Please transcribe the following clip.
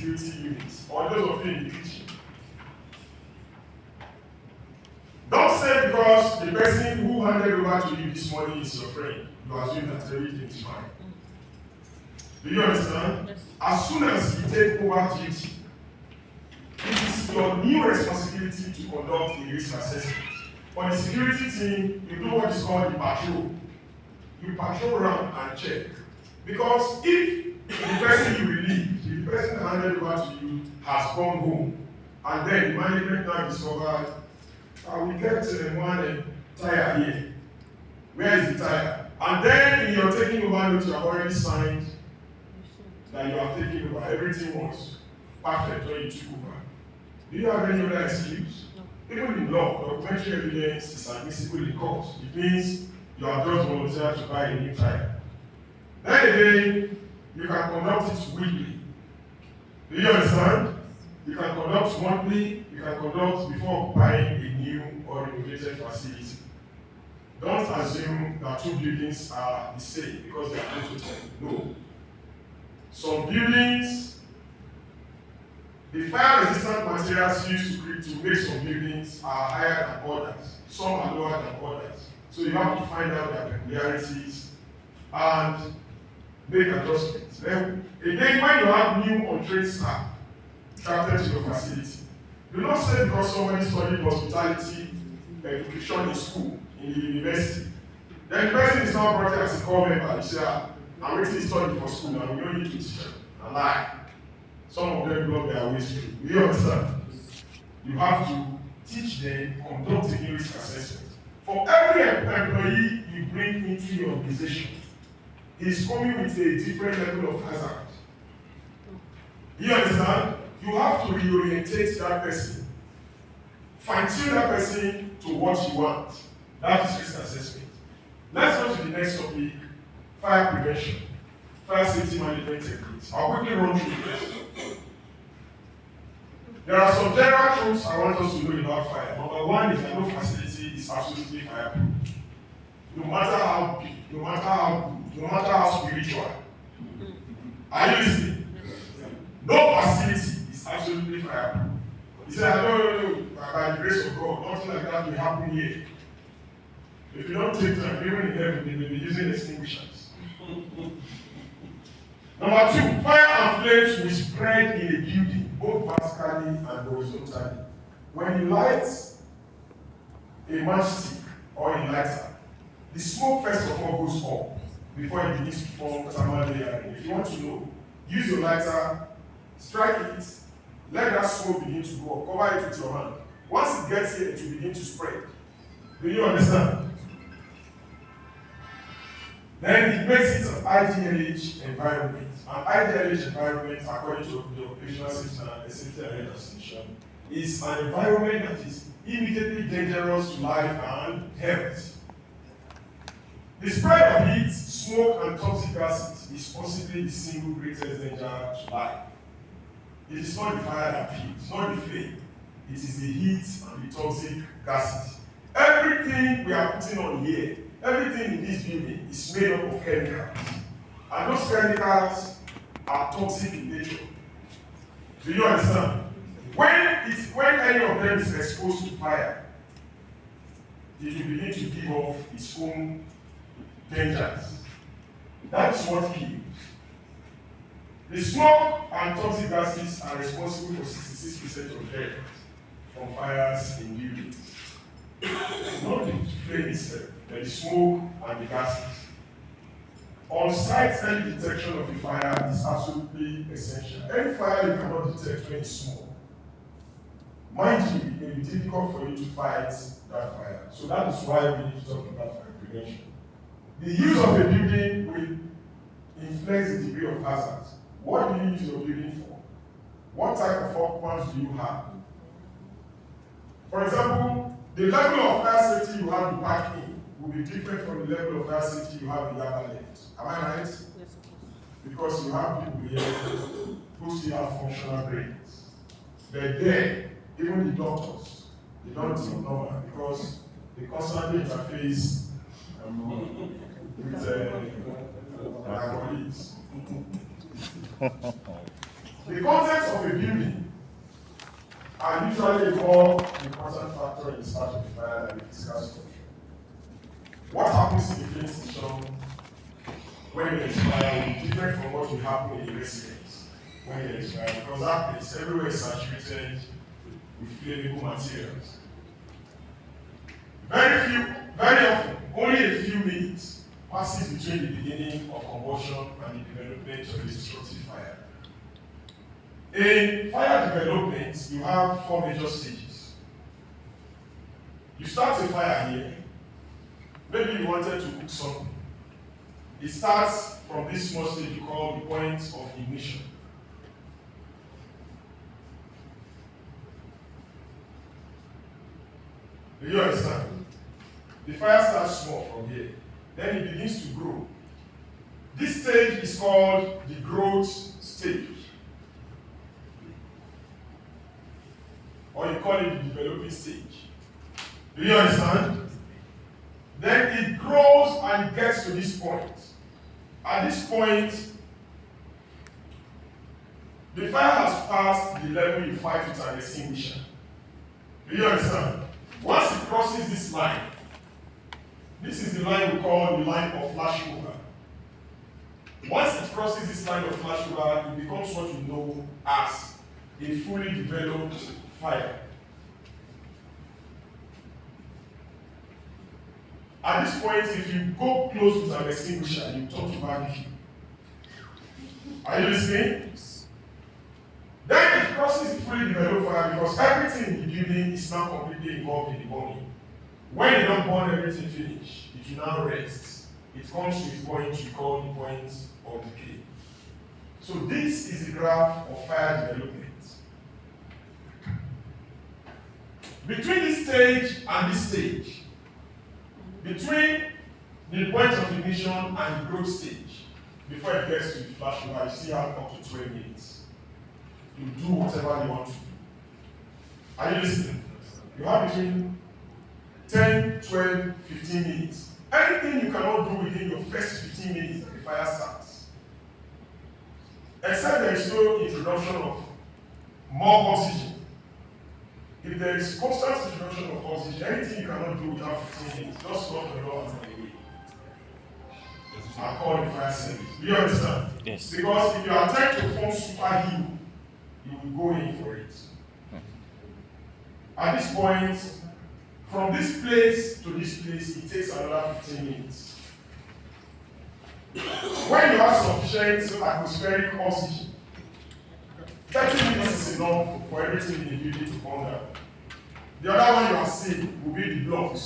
security units or those of you in the kitchen. Don't say because the person who handed over to you this morning is your friend, you assume that everything is fine. Do you understand? Yes. As soon as you take over duty, it is your new responsibility to conduct a risk assessment. For the security team, you do what is called the patrol. You patrol around and check. Because if the person you relieved, if the person handed over to you has gone home, and then the management now discovered, we get one tire here. Where is the tire? And then in your taking over note, you have already signed that you have taken over. Everything was perfect when you took over. Do you have any other excuse? No. Even in law, documentary evidence is admissible in court. It means you have just volunteered to buy a new tire. Then again, you can conduct it weekly. Do you understand? You can conduct monthly, you can conduct before buying a new or renovated facility. Don't assume that two buildings are the same because they are prototype. No. Some buildings, the fire-resistant materials used to make some buildings are higher than others. Some are lower than others. So you have to find out their peculiarities and make adjustments. Then again, when you have new untrained staff drafted to your facility, do not say because somebody studied hospitality education in school, in the university, then the person is now brought here as a core member. You say, I'm waiting to study for school and we don't need to teach them. And lie. Some of them block their ways through. You understand? You have to teach them, conduct a risk assessment. For every employee you bring into your organization, he's coming with a different level of hazard. You understand? You have to reorientate that person. Fine-tune that person to what you want. That is risk assessment. Let's go to the next topic, fire prevention, fire safety management techniques. I'll quickly run through this. There are some general truths I want us to know about fire. Number one is that no facility is absolutely fireproof. No matter how big, no matter how good, no matter how spiritual. Are you listening? No facility is absolutely fireproof. He said, no, by the grace of God, nothing like that will happen here. If you don't take time, even in heaven, they will be using extinguishers. Number two, fire and flames will spread in a building, both vertically and horizontally. When you light a matchstick or a lighter, the smoke first of all goes up before it begins to form thermal layering. If you want to know, use your lighter, strike it, let that smoke begin to go up, cover it with your hand. Once it gets here, it will begin to spread. Do you understand? Then it makes it an IDLH environment. An IDLH environment, according to the Occupational Safety and Health Association, is an environment that is immediately dangerous to life and health. The spread of heat, smoke, and toxic gases is possibly the single greatest danger to life. It is not the fire that kills, it's not the flame. It is the heat and the toxic gases. Everything we are putting on here, everything in this building is made up of chemicals. And those chemicals are toxic in nature. Do you understand? When any of them is exposed to fire, it will begin to give off its own dangers. That is what kills. The smoke and toxic gases are responsible for 66% of death from fires in buildings. Not the flame itself, but the smoke and the gases. On-site early detection of a fire is absolutely essential. Any fire you cannot detect when it's small. Mind you, it may be difficult for you to fight that fire. So that is why we need to talk about fire prevention. The use of a building will influence the degree of hazard. What do you use your building for? What type of occupants do you have? For example, the level of fire safety you have to park in will be different from the level of fire safety you have in Yaba left. Am I right? Yes, Because you have people here who still have functional brains. They're there, even the doctors, they don't think normal because they constantly interface with their colleagues. The contents of a building are usually a more important factor in the start of the fire than the physical structure. What happens in the filling station when there is fire will be different from what will happen in the residence when there is fire, because that place everywhere is saturated with flammable materials. Very often, only a few minutes passes between the beginning of combustion and the development of a destructive fire. In fire development, you have 4 major stages. You start a fire here. Maybe you wanted to cook something. It starts from this small stage you call the point of ignition. Do you understand? The fire starts small from here. Then it begins to grow. This stage is called the growth stage. Or you call it the developing stage. Do you understand? Then it grows and it gets to this point. At this point, the fire has passed the level you fight with an extinguisher. Do you understand? Once it crosses this line, this is the line we call the line of flashover. Once it crosses this line of flashover, it becomes what we know as a fully developed fire. At this point, if you go close with an extinguisher, you turn to barbecue. Are you listening? Then it crosses the fully developed fire because everything in the building is now completely involved in the burning. When you don't burn everything finish, it will now rest. It comes to a point we call the point of decay. So this is the graph of fire development. Between this stage and this stage, between the point of ignition and the growth stage, before it gets to the flashover, you still have up to 12 minutes. You do whatever you want to do. Are you listening? You have between 10, 12, 15 minutes. Anything you cannot do within your first 15 minutes the fire starts. Except there is no introduction of more oxygen. If there is constant introduction of oxygen, anything you cannot do without 15 minutes, just lock the door and run away. I call it fire service. Do you understand? Yes. Because if you attempt to form superhero, you will go in for it. At this point, from this place to this place, it takes another 15 minutes. When you have sufficient atmospheric oxygen, 30 minutes is enough for everything in the building to burn down. The other one you are seeing will be the blocks.